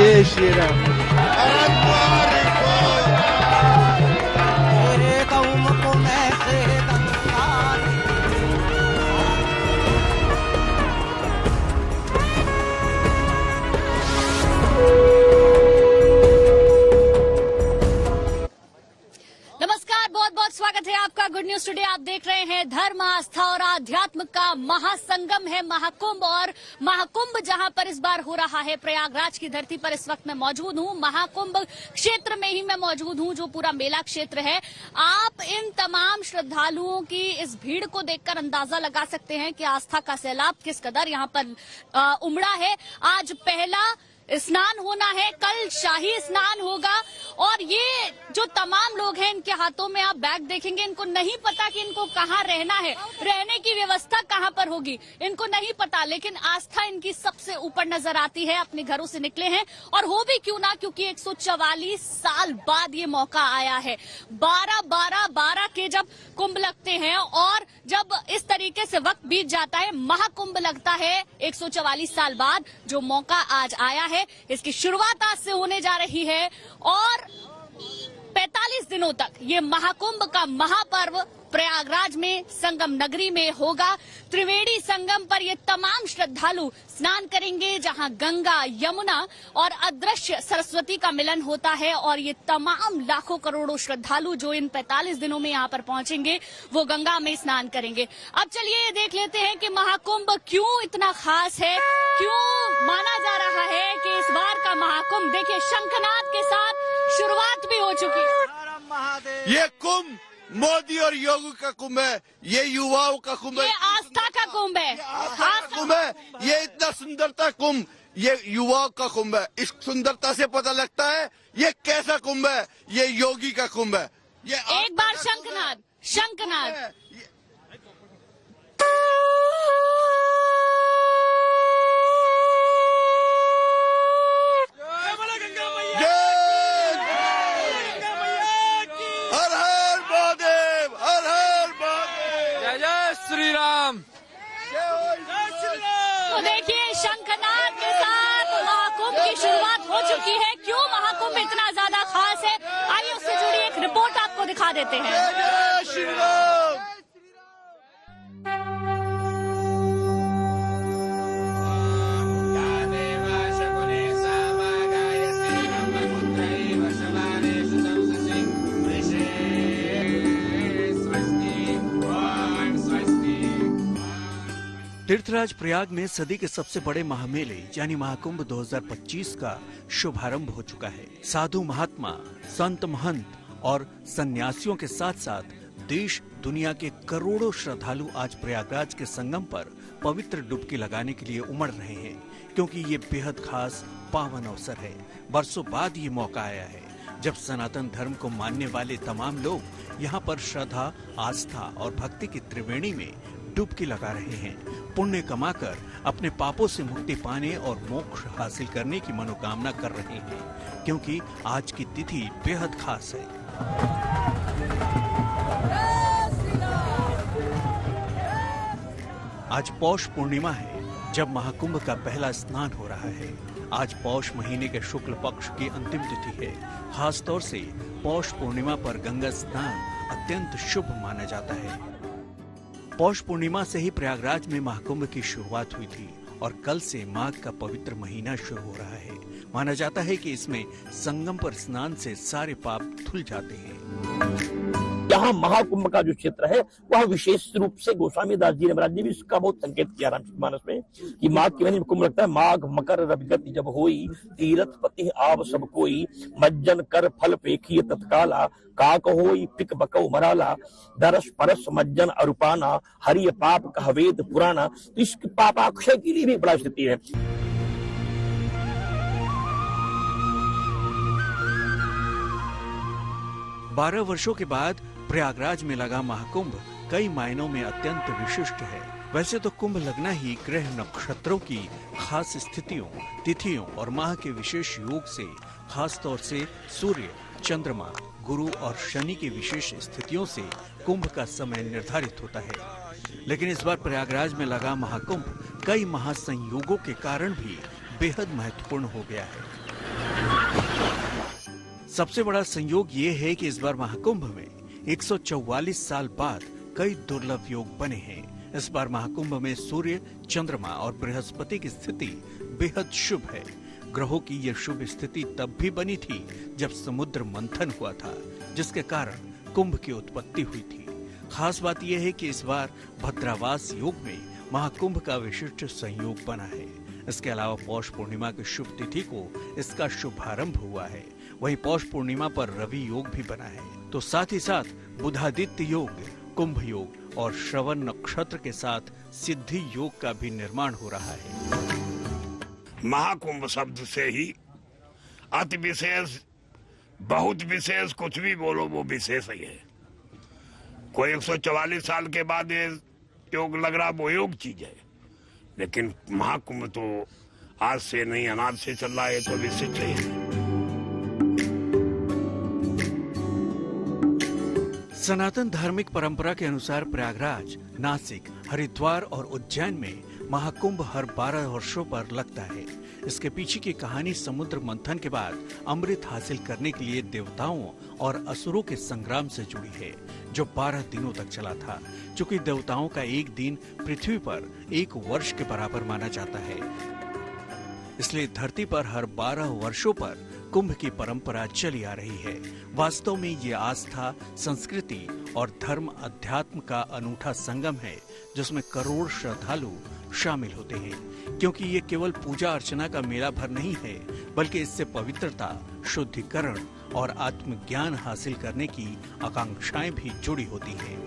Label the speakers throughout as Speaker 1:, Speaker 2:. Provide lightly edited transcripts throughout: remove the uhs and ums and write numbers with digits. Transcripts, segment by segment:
Speaker 1: जय श्री राम।
Speaker 2: बहुत बहुत स्वागत है आपका गुड न्यूज टुडे। आप देख रहे हैं धर्म, आस्था और आध्यात्म का महासंगम है महाकुंभ। और महाकुंभ जहां पर इस बार हो रहा है, प्रयागराज की धरती पर इस वक्त मैं मौजूद हूं। महाकुंभ क्षेत्र में ही मैं मौजूद हूं, जो पूरा मेला क्षेत्र है। आप इन तमाम श्रद्धालुओं की इस भीड़ को देखकर अंदाजा लगा सकते हैं कि आस्था का सैलाब किस कदर यहां पर उमड़ा है। आज पहला स्नान होना है, कल शाही स्नान होगा। और ये जो तमाम लोग हैं, इनके हाथों में आप बैग देखेंगे, इनको नहीं पता कि इनको कहाँ रहना है, रहने की व्यवस्था कहाँ पर होगी, इनको नहीं पता। लेकिन आस्था इनकी सबसे ऊपर नजर आती है। अपने घरों से निकले हैं, और हो भी क्यों ना, क्योंकि 144 साल बाद ये मौका आया है। 12 के जब कुंभ लगते हैं और जब इस तरीके से वक्त बीत जाता है, महाकुंभ लगता है 144 साल बाद। जो मौका आज आया है, इसकी शुरुआत आज से होने जा रही है और 45 दिनों तक ये महाकुंभ का महापर्व प्रयागराज में संगम नगरी में होगा। त्रिवेणी संगम पर ये तमाम श्रद्धालु स्नान करेंगे, जहां गंगा, यमुना और अदृश्य सरस्वती का मिलन होता है। और ये तमाम लाखों करोड़ों श्रद्धालु जो इन 45 दिनों में यहाँ पर पहुंचेंगे, वो गंगा में स्नान करेंगे। अब चलिए ये देख लेते हैं कि महाकुंभ क्यों इतना खास है, क्यों माना जा रहा है कि इस बार का महाकुंभ, देखिए शंखनाद के साथ शुरुआत भी हो चुकी है।
Speaker 3: ये कुंभ मोदी और योगी का कुंभ है, ये युवाओं का कुंभ है,
Speaker 2: ये आस्था का कुंभ है,
Speaker 3: आस्था का कुंभ है। ये इतना सुंदरता कुंभ, ये युवाओं का कुंभ है। इस सुंदरता से पता लगता है ये कैसा कुंभ है, ये योगी का कुंभ है। ये
Speaker 2: एक बार शंखनाद, शंखनाद।
Speaker 1: श्री राम।
Speaker 2: तो देखिए शंखनाद के साथ महाकुंभ की शुरुआत हो चुकी है। क्यों महाकुंभ इतना ज्यादा खास है, आइए उससे जुड़ी एक रिपोर्ट आपको दिखा देते हैं।
Speaker 3: श्री राम।
Speaker 4: तीर्थराज प्रयाग में सदी के सबसे बड़े महामेले यानी महाकुंभ 2025 का शुभारंभ हो चुका है। साधु महात्मा, संत महंत और सन्यासियों के साथ साथ देश दुनिया के करोड़ों श्रद्धालु आज प्रयागराज के संगम पर पवित्र डुबकी लगाने के लिए उमड़ रहे हैं, क्योंकि ये बेहद खास पावन अवसर है। बरसों बाद ये मौका आया है जब सनातन धर्म को मानने वाले तमाम लोग यहाँ पर श्रद्धा, आस्था और भक्ति की त्रिवेणी में डुबकी लगा रहे हैं। पुण्य कमाकर अपने पापों से मुक्ति पाने और मोक्ष हासिल करने की मनोकामना कर रहे हैं, क्योंकि आज की तिथि बेहद खास है। आज पौष पूर्णिमा है, जब महाकुंभ का पहला स्नान हो रहा है। आज पौष महीने के शुक्ल पक्ष की अंतिम तिथि है। खास तौर से पौष पूर्णिमा पर गंगा स्नान अत्यंत शुभ माना जाता है। पौष पूर्णिमा से ही प्रयागराज में महाकुंभ की शुरुआत हुई थी और कल से माघ का पवित्र महीना शुरू हो रहा है। माना जाता है कि इसमें संगम पर स्नान से सारे पाप धुल जाते हैं।
Speaker 5: यहाँ महाकुंभ का जो क्षेत्र है वह विशेष रूप से गोस्वामी दास जी महाराज जी भी इसका बहुत संकेत किया रामचरितमानस में कि माघ के महीने में कुंभ लगता है। माघ मकर रविगति जब होई, तीरथ पति आव सब कोई, मज्जन कर फल पेखिए तत्काला, काक होई पिक बकौ मराला, दरस परस मज्जन अरुपाना, हरिय पाप कह वेद पुराना। तो इस पापाक्षय के लिए भी बड़ा स्थिति है।
Speaker 4: 12 वर्षों के बाद प्रयागराज में लगा महाकुंभ कई मायनों में अत्यंत विशिष्ट है। वैसे तो कुंभ लगना ही ग्रह नक्षत्रों की खास स्थितियों, तिथियों और माह के विशेष योग से, खास तौर से सूर्य, चंद्रमा, गुरु और शनि की विशेष स्थितियों से कुंभ का समय निर्धारित होता है। लेकिन इस बार प्रयागराज में लगा महाकुंभ कई महासंयोगों के कारण भी बेहद महत्वपूर्ण हो गया है। सबसे बड़ा संयोग ये है कि इस बार महाकुंभ में 144 साल बाद कई दुर्लभ योग बने हैं। इस बार महाकुंभ में सूर्य, चंद्रमा और बृहस्पति की स्थिति बेहद शुभ है। ग्रहों की यह शुभ स्थिति तब भी बनी थी जब समुद्र मंथन हुआ था, जिसके कारण कुंभ की उत्पत्ति हुई थी। खास बात यह है कि इस बार भद्रावास योग में महाकुंभ का विशिष्ट संयोग बना है। इसके अलावा पौष पूर्णिमा की शुभ तिथि को इसका शुभारंभ हुआ है। वहीं पौष पूर्णिमा पर रवि योग भी बना है। तो साथ ही साथ बुधादित्य योग, कुंभ योग और श्रवण नक्षत्र के साथ सिद्धि योग का भी निर्माण हो रहा है।
Speaker 1: महाकुंभ शब्द से ही अति विशेष, बहुत विशेष, कुछ भी बोलो वो विशेष ही है। कोई 144 साल के बाद ये योग लग रहा, वो योग चीज है। लेकिन महाकुंभ तो आज से नहीं, अनाज से चल रहा है, तो विशिष्ट है।
Speaker 4: सनातन धार्मिक परंपरा के अनुसार प्रयागराज, नासिक, हरिद्वार और उज्जैन में महाकुंभ हर 12 वर्षों पर लगता है। इसके पीछे की कहानी समुद्र मंथन के बाद अमृत हासिल करने के लिए देवताओं और असुरों के संग्राम से जुड़ी है, जो 12 दिनों तक चला था। चूंकि देवताओं का एक दिन पृथ्वी पर 1 वर्ष के बराबर माना जाता है, इसलिए धरती पर हर 12 वर्षों पर कुंभ की परंपरा चली आ रही है। वास्तव में ये आस्था, संस्कृति और धर्म अध्यात्म का अनूठा संगम है, जिसमें करोड़ श्रद्धालु शामिल होते हैं। क्योंकि ये केवल पूजा अर्चना का मेला भर नहीं है, बल्कि इससे पवित्रता, शुद्धिकरण और आत्मज्ञान हासिल करने की आकांक्षाएं भी जुड़ी होती हैं।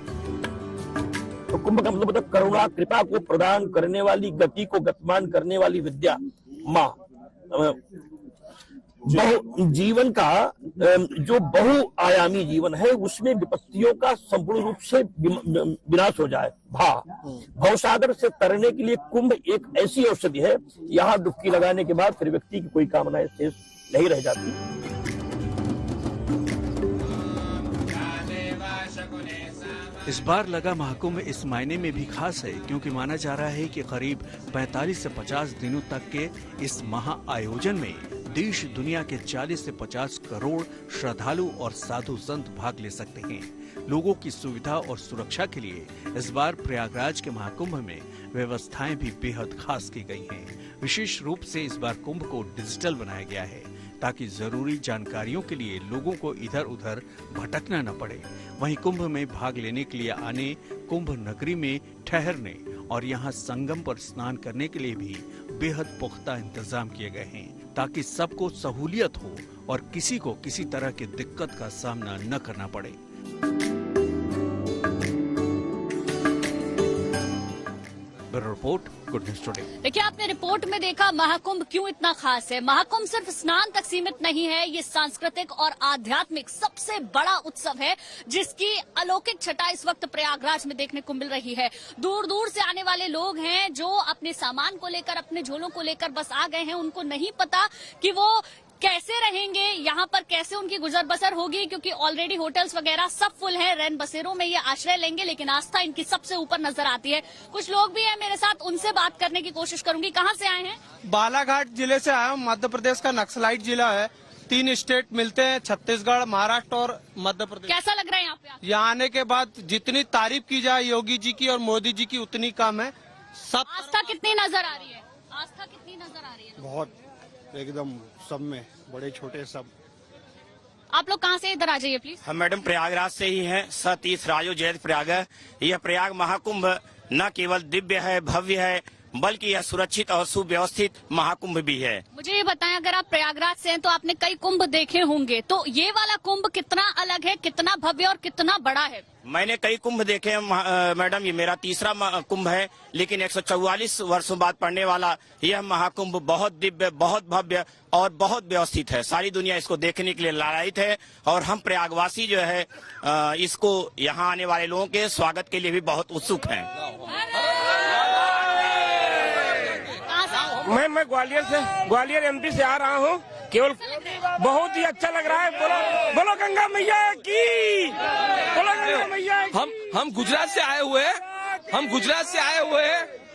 Speaker 5: तो कुंभ का मतलब करुणा, कृपा को प्रदान करने वाली, गति को गतिमान करने वाली विद्या माँ। जीवन का जो बहुआयामी जीवन है, उसमें विपत्तियों का संपूर्ण रूप से विनाश हो जाए। भवसागर से तरने के लिए कुंभ एक ऐसी औषधि है, यहाँ डुबकी लगाने के बाद फिर व्यक्ति की कोई कामनाएं शेष नहीं रह जाती।
Speaker 4: इस बार लगा महाकुंभ इस मायने में भी खास है, क्योंकि माना जा रहा है कि करीब 45 से 50 दिनों तक के इस महा आयोजन में देश दुनिया के 40 से 50 करोड़ श्रद्धालु और साधु संत भाग ले सकते हैं। लोगों की सुविधा और सुरक्षा के लिए इस बार प्रयागराज के महाकुंभ में व्यवस्थाएं भी बेहद खास की गई हैं। विशेष रूप से इस बार कुंभ को डिजिटल बनाया गया है, ताकि जरूरी जानकारियों के लिए लोगों को इधर उधर भटकना न पड़े। वहीं कुंभ में भाग लेने के लिए आने, कुंभ नगरी में ठहरने और यहाँ संगम पर स्नान करने के लिए भी बेहद पुख्ता इंतजाम किए गए हैं, ताकि सबको सहूलियत हो और किसी को किसी तरह की दिक्कत का सामना न करना पड़े। Report, good news today.
Speaker 2: देखिए, आपने रिपोर्ट में देखा महाकुंभ क्यों इतना खास है। महाकुंभ सिर्फ स्नान तक सीमित नहीं है, ये सांस्कृतिक और आध्यात्मिक सबसे बड़ा उत्सव है, जिसकी अलौकिक छटा इस वक्त प्रयागराज में देखने को मिल रही है। दूर दूर से आने वाले लोग हैं जो अपने सामान को लेकर, अपने झोलों को लेकर बस आ गए हैं। उनको नहीं पता कि वो कैसे रहेंगे, यहाँ पर कैसे उनकी गुजर बसर होगी, क्योंकि ऑलरेडी होटल्स वगैरह सब फुल हैं। रैन बसेरों में ये आश्रय लेंगे, लेकिन आस्था इनकी सबसे ऊपर नजर आती है। कुछ लोग भी हैं मेरे साथ, उनसे बात करने की कोशिश करूंगी। कहाँ से आए हैं?
Speaker 6: बालाघाट जिले से आया हूँ। मध्य प्रदेश का नक्सलाइट जिला है। 3 स्टेट मिलते हैं, छत्तीसगढ़, महाराष्ट्र और मध्य प्रदेश।
Speaker 2: कैसा लग रहा है यहाँ पे?
Speaker 6: यहाँ आने के बाद जितनी तारीफ की जाए योगी जी की और मोदी जी की, उतनी कम है। सब
Speaker 2: आस्था कितनी नजर आ रही है? आस्था कितनी नजर आ रही है?
Speaker 7: बहुत, एकदम सब में, बड़े छोटे सब।
Speaker 2: आप लोग कहाँ से? इधर आ जाइए प्लीज।
Speaker 8: हम मैडम प्रयागराज से ही हैं। सतीश राजो जयत प्रयाग। यह प्रयाग महाकुंभ न केवल दिव्य है, भव्य है, बल्कि यह सुरक्षित और सुव्यवस्थित महाकुंभ भी है।
Speaker 2: मुझे ये बताएं, अगर आप प्रयागराज से हैं तो आपने कई कुंभ देखे होंगे, तो ये वाला कुंभ कितना अलग है, कितना भव्य और कितना बड़ा है?
Speaker 8: मैंने कई कुंभ देखे हैं मैडम, ये मेरा तीसरा कुंभ है, लेकिन 144 वर्षों बाद पड़ने वाला यह महाकुंभ बहुत दिव्य, बहुत भव्य और बहुत व्यवस्थित है। सारी दुनिया इसको देखने के लिए लालायित है और हम प्रयागवासी जो है इसको यहाँ आने वाले लोगों के स्वागत के लिए भी बहुत उत्सुक हैं।
Speaker 1: मैं ग्वालियर एमपी से आ रहा हूँ। केवल बहुत ही अच्छा लग रहा है। बोलो गंगा मैया की, बोलो गंगा मैया की।
Speaker 9: हम गुजरात से आए हुए हैं।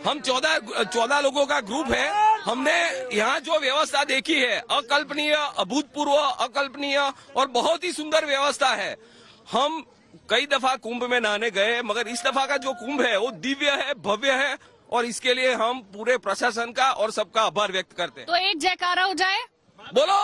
Speaker 9: हम 14 लोगों का ग्रुप है हमने यहाँ जो व्यवस्था देखी है अकल्पनीय, अभूतपूर्व, अकल्पनीय और बहुत ही सुंदर व्यवस्था है। हम कई दफा कुंभ में नहाने गए, मगर इस दफा का जो कुंभ है वो दिव्य है, भव्य है, और इसके लिए हम पूरे प्रशासन का और सबका आभार व्यक्त करते हैं।
Speaker 2: तो एक जयकारा हो जाए,
Speaker 9: बोलो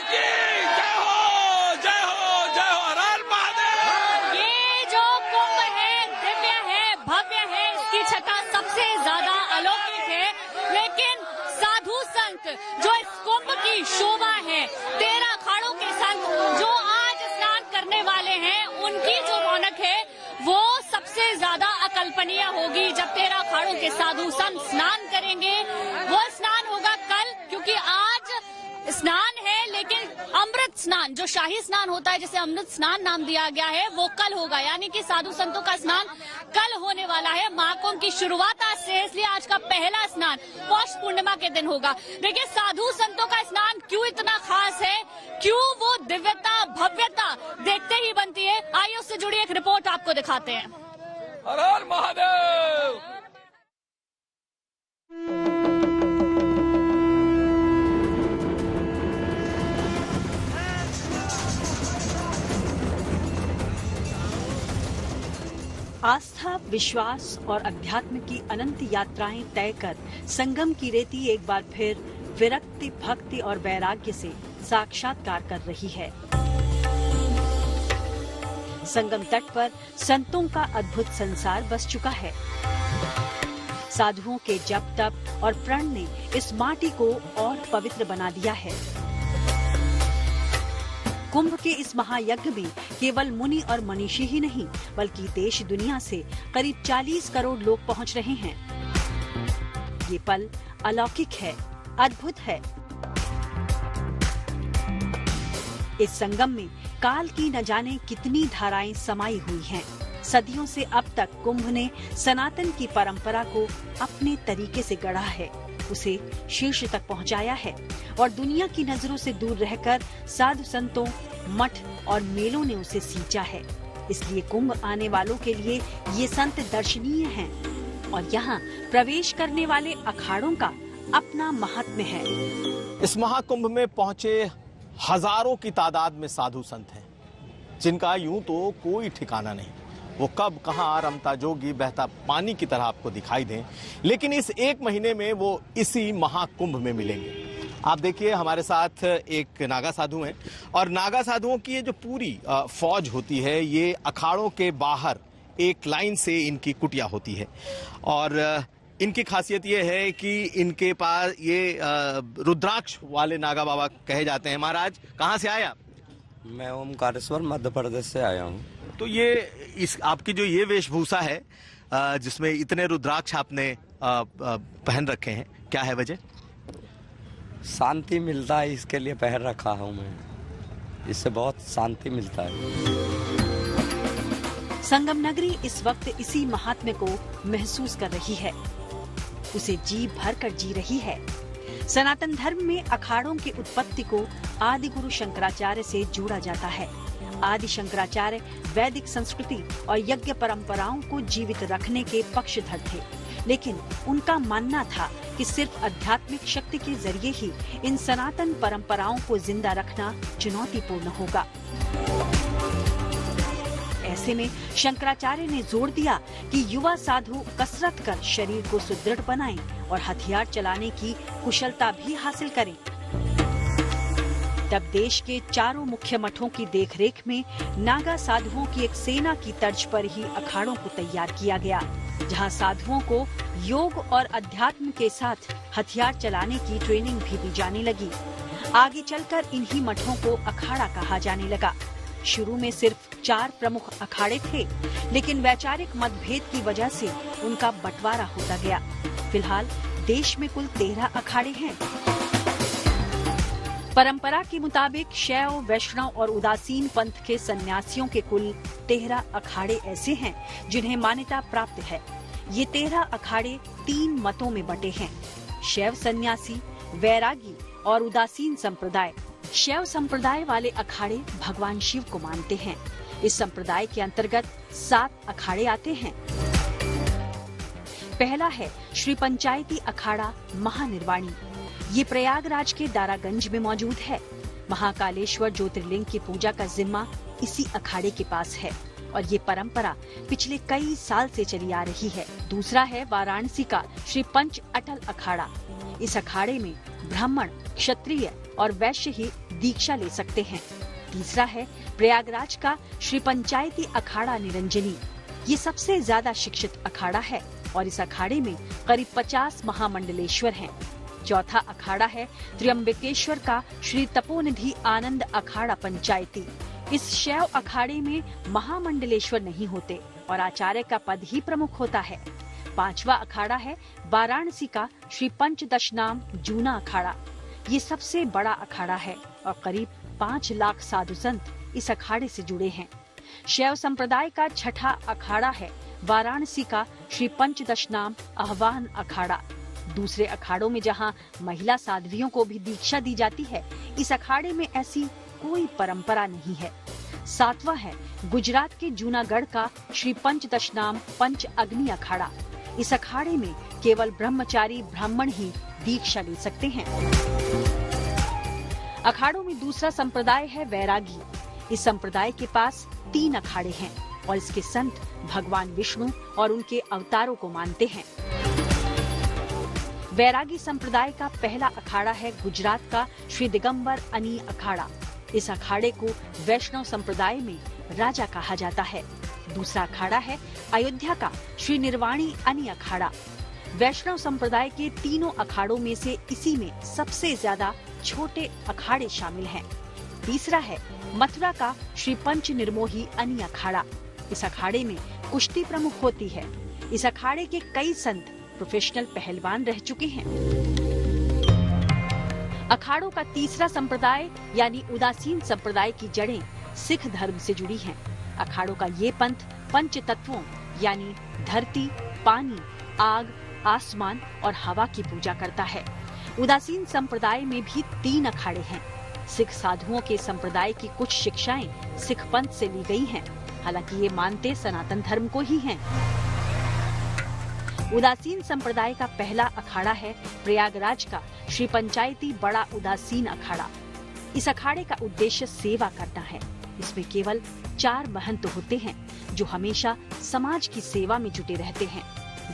Speaker 9: कि जय हो, जय हो, जय हो, हर हर महादेव।
Speaker 2: ये जो कुंभ है दिव्य है, भव्य है, इसकी छटा सबसे ज्यादा अलौकिक है। लेकिन साधु संत जो इस कुंभ की शोभा है, 13 अखाड़ों के संत जो आज स्नान करने वाले हैं, उनकी जो रौनक है वो सबसे ज्यादा अकल्पनीय होगी। जब 13 अखाड़ों के साधु संत स्नान करेंगे, वो स्नान होगा कल, क्योंकि आज स्नान है, लेकिन अमृत स्नान जो शाही स्नान होता है, जिसे अमृत स्नान नाम दिया गया है, वो कल होगा। यानी कि साधु संतों का स्नान कल होने वाला है। महाकुंभ की शुरुआत आज से है, इसलिए आज का पहला स्नान पौष पूर्णिमा के दिन होगा। देखिए साधु संतों का स्नान क्यों इतना खास है, क्यों वो दिव्यता, भव्यता देखते ही बनती है। आइए उससे जुड़ी एक रिपोर्ट आपको दिखाते हैं।
Speaker 9: हर हर महादेव।
Speaker 10: आस्था, विश्वास और अध्यात्म की अनंत यात्राएं तय कर संगम की रेती एक बार फिर विरक्ति, भक्ति और वैराग्य से साक्षात्कार कर रही है। संगम तट पर संतों का अद्भुत संसार बस चुका है। साधुओं के जप, तप और प्रण ने इस माटी को और पवित्र बना दिया है। कुंभ के इस महायज्ञ में केवल मुनि और मनीषी ही नहीं, बल्कि देश दुनिया से करीब 40 करोड़ लोग पहुंच रहे हैं। ये पल अलौकिक है, अद्भुत है। इस संगम में काल की न जाने कितनी धाराएं समाई हुई हैं। सदियों से अब तक कुंभ ने सनातन की परंपरा को अपने तरीके से गढ़ा है, उसे शीर्ष तक पहुंचाया है और दुनिया की नजरों से दूर रहकर साधु संतों, मठ और मेलों ने उसे सींचा है। इसलिए कुंभ आने वालों के लिए ये संत दर्शनीय हैं और यहाँ प्रवेश करने वाले अखाड़ों का अपना महात्म्य है।
Speaker 11: इस महाकुंभ में पहुंचे हजारों की तादाद में साधु संत हैं, जिनका यूं तो कोई ठिकाना नहीं। वो कब कहाँ रमता जोगी बहता पानी की तरह आपको दिखाई दें, लेकिन इस एक महीने में वो इसी महाकुंभ में मिलेंगे। आप देखिए हमारे साथ एक नागा साधु हैं और नागा साधुओं की ये जो पूरी फौज होती है, ये अखाड़ों के बाहर एक लाइन से इनकी कुटिया होती है और इनकी खासियत ये है कि इनके पास ये रुद्राक्ष वाले नागा बाबा कहे जाते हैं। महाराज कहाँ से आए आप?
Speaker 12: मैं ओमकारेश्वर मध्य प्रदेश से आया हूँ।
Speaker 11: तो ये इस आपकी जो ये वेशभूषा है जिसमें इतने रुद्राक्ष आपने पहन रखे हैं, क्या है वजह?
Speaker 12: शांति मिलता है, इसके लिए पहन रखा हूँ मैं। इससे बहुत शांति मिलता है।
Speaker 10: संगम नगरी इस वक्त इसी महात्म्य को महसूस कर रही है, उसे जी भर कर जी रही है। सनातन धर्म में अखाड़ों की उत्पत्ति को आदि गुरु शंकराचार्य से जोड़ा जाता है। आदि शंकराचार्य वैदिक संस्कृति और यज्ञ परंपराओं को जीवित रखने के पक्षधर थे, लेकिन उनका मानना था कि सिर्फ आध्यात्मिक शक्ति के जरिए ही इन सनातन परंपराओं को जिंदा रखना चुनौतीपूर्ण होगा। ऐसे में शंकराचार्य ने जोर दिया कि युवा साधु कसरत कर शरीर को सुदृढ़ बनाएं और हथियार चलाने की कुशलता भी हासिल करें। तब देश के चारों मुख्य मठों की देखरेख में नागा साधुओं की एक सेना की तर्ज पर ही अखाड़ों को तैयार किया गया, जहां साधुओं को योग और अध्यात्म के साथ हथियार चलाने की ट्रेनिंग भी दी जाने लगी। आगे चलकर इन्हीं मठों को अखाड़ा कहा जाने लगा। शुरू में सिर्फ 4 प्रमुख अखाड़े थे, लेकिन वैचारिक मतभेद की वजह से उनका बंटवारा होता गया। फिलहाल देश में कुल 13 अखाड़े हैं। परंपरा के मुताबिक शैव, वैष्णव और उदासीन पंथ के सन्यासियों के कुल 13 अखाड़े ऐसे हैं जिन्हें मान्यता प्राप्त है। ये 13 अखाड़े 3 मतों में बटे हैं: शैव सन्यासी, वैरागी और उदासीन संप्रदाय। शैव संप्रदाय वाले अखाड़े भगवान शिव को मानते हैं। इस संप्रदाय के अंतर्गत 7 अखाड़े आते हैं। पहला है श्री पंचायती अखाड़ा महानिर्वाणी। ये प्रयागराज के दारागंज में मौजूद है। महाकालेश्वर ज्योतिर्लिंग की पूजा का जिम्मा इसी अखाड़े के पास है और ये परंपरा पिछले कई साल से चली आ रही है। दूसरा है वाराणसी का श्री पंच अटल अखाड़ा। इस अखाड़े में ब्राह्मण, क्षत्रिय और वैश्य ही दीक्षा ले सकते हैं। तीसरा है प्रयागराज का श्री पंचायती अखाड़ा निरंजनी। ये सबसे ज्यादा शिक्षित अखाड़ा है और इस अखाड़े में करीब 50 महामंडलेश्वर हैं। चौथा अखाड़ा है त्र्यंबकेश्वर का श्री तपोनिधि आनंद अखाड़ा पंचायती। इस शैव अखाड़े में महामंडलेश्वर नहीं होते और आचार्य का पद ही प्रमुख होता है। पांचवा अखाड़ा है वाराणसी का श्री पंचदशनाम जूना अखाड़ा। ये सबसे बड़ा अखाड़ा है और करीब 5 लाख साधु संत इस अखाड़े से जुड़े हैं। शैव संप्रदाय का छठा अखाड़ा है वाराणसी का श्री पंचदशनाम आह्वान अखाड़ा। दूसरे अखाड़ों में जहां महिला साध्वियों को भी दीक्षा दी जाती है, इस अखाड़े में ऐसी कोई परंपरा नहीं है। सातवां है गुजरात के जूनागढ़ का श्री पंचदशनाम पंच अग्नि अखाड़ा। इस अखाड़े में केवल ब्रह्मचारी ब्राह्मण ही दीक्षा ले सकते हैं। अखाड़ों में दूसरा संप्रदाय है वैरागी। इस संप्रदाय के पास 3 अखाड़े हैं और इसके संत भगवान विष्णु और उनके अवतारों को मानते हैं। वैरागी संप्रदाय का पहला अखाड़ा है गुजरात का श्री दिगंबर अनी अखाड़ा। इस अखाड़े को वैष्णव संप्रदाय में राजा कहा जाता है। दूसरा अखाड़ा है अयोध्या का श्री निर्वाणी अनी अखाड़ा। वैष्णव संप्रदाय के तीनों अखाड़ों में से इसी में सबसे ज्यादा छोटे अखाड़े शामिल हैं। तीसरा है मथुरा का श्री पंच निर्मोही अनी अखाड़ा। इस अखाड़े में कुश्ती प्रमुख होती है। इस अखाड़े के कई संत प्रोफेशनल पहलवान रह चुके हैं। अखाड़ों का तीसरा संप्रदाय यानी उदासीन संप्रदाय की जड़ें सिख धर्म से जुड़ी हैं। अखाड़ों का ये पंथ पंच तत्वों यानी धरती, पानी, आग, आसमान और हवा की पूजा करता है। उदासीन संप्रदाय में भी 3 अखाड़े हैं। सिख साधुओं के संप्रदाय की कुछ शिक्षाएं सिख पंथ से ली गई हैं, हालांकि ये मानते सनातन धर्म को ही हैं। उदासीन संप्रदाय का पहला अखाड़ा है प्रयागराज का श्री पंचायती बड़ा उदासीन अखाड़ा। इस अखाड़े का उद्देश्य सेवा करना है। इसमें केवल 4 महंत होते हैं जो हमेशा समाज की सेवा में जुटे रहते हैं।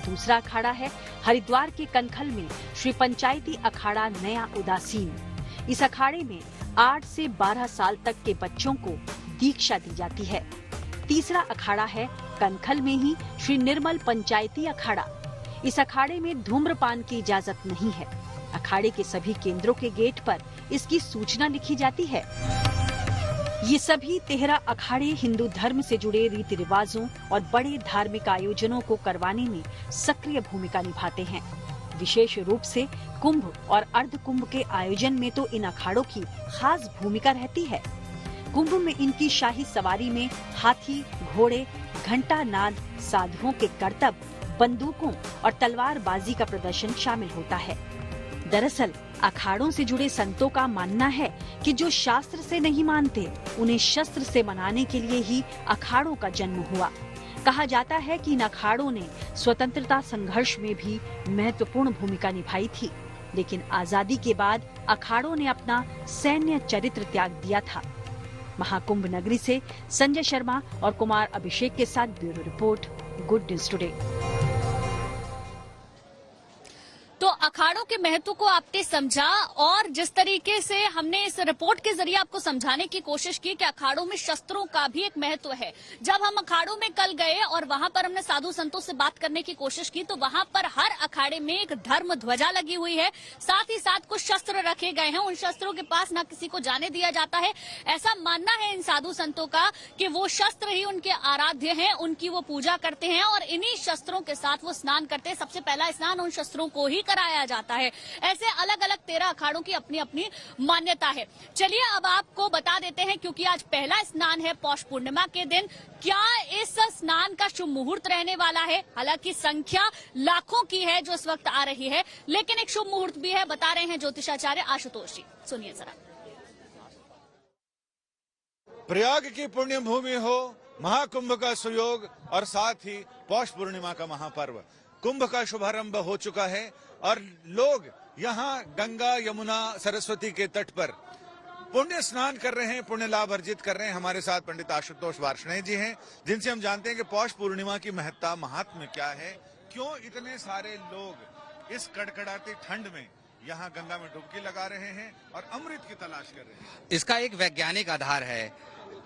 Speaker 10: दूसरा अखाड़ा है हरिद्वार के कनखल में श्री पंचायती अखाड़ा नया उदासीन। इस अखाड़े में 8 से 12 साल तक के बच्चों को दीक्षा दी जाती है। तीसरा अखाड़ा है कनखल में ही श्री निर्मल पंचायती अखाड़ा। इस अखाड़े में धूम्रपान की इजाजत नहीं है। अखाड़े के सभी केंद्रों के गेट पर इसकी सूचना लिखी जाती है। ये सभी 13 अखाड़े हिंदू धर्म से जुड़े रीति रिवाजों और बड़े धार्मिक आयोजनों को करवाने में सक्रिय भूमिका निभाते हैं। विशेष रूप से कुंभ और अर्ध कुंभ के आयोजन में तो इन अखाड़ों की खास भूमिका रहती है। कुंभ में इनकी शाही सवारी में हाथी, घोड़े, घंटा नाद, साधुओं के करतब, बंदूकों और तलवारबाजी का प्रदर्शन शामिल होता है। दरअसल अखाड़ों से जुड़े संतों का मानना है कि जो शास्त्र से नहीं मानते उन्हें शस्त्र से मनाने के लिए ही अखाड़ों का जन्म हुआ। कहा जाता है कि इन अखाड़ों ने स्वतंत्रता संघर्ष में भी महत्वपूर्ण भूमिका निभाई थी, लेकिन आजादी के बाद अखाड़ों ने अपना सैन्य चरित्र त्याग दिया था। महाकुंभ नगरी से संजय शर्मा और कुमार अभिषेक के साथ bureau report, good news today.
Speaker 2: तो अखाड़ों के महत्व को आपने समझा और जिस तरीके से हमने इस रिपोर्ट के जरिए आपको समझाने की कोशिश की कि अखाड़ों में शस्त्रों का भी एक महत्व है। जब हम अखाड़ों में कल गए और वहां पर हमने साधु संतों से बात करने की कोशिश की तो वहां पर हर अखाड़े में एक धर्म ध्वजा लगी हुई है, साथ ही साथ कुछ शस्त्र रखे गए हैं। उन शस्त्रों के पास ना किसी को जाने दिया जाता है। ऐसा मानना है इन साधु संतों का कि वो शस्त्र ही उनके आराध्य हैं, उनकी वो पूजा करते हैं और इन्हीं शस्त्रों के साथ वो स्नान करते हैं। सबसे पहला स्नान उन शस्त्रों को ही कराया जाता है। ऐसे अलग अलग 13 अखाड़ों की अपनी अपनी मान्यता है। चलिए अब आपको बता देते हैं, क्योंकि आज पहला स्नान है पौष पूर्णिमा के दिन, क्या इस स्नान का शुभ मुहूर्त रहने वाला है। हालांकि संख्या लाखों की है जो इस वक्त आ रही है, लेकिन एक शुभ मुहूर्त भी है, बता रहे हैं ज्योतिषाचार्य आशुतोष जी। सुनिए जरा।
Speaker 13: प्रयाग की पुण्य भूमि हो, महाकुंभ का सुयोग और साथ ही पौष पूर्णिमा का महापर्व। कुंभ का शुभारंभ हो चुका है और लोग यहाँ गंगा यमुना सरस्वती के तट पर पुण्य स्नान कर रहे हैं, पुण्य लाभ अर्जित कर रहे हैं। हमारे साथ पंडित आशुतोष वार्ष्णेय जी हैं, जिनसे हम जानते हैं कि पौष पूर्णिमा की महत्ता, महात्म्य क्या है, क्यों इतने सारे लोग इस कड़कड़ाती ठंड में यहाँ गंगा में डुबकी लगा रहे हैं और अमृत की तलाश कर रहे हैं।
Speaker 14: इसका एक वैज्ञानिक आधार है।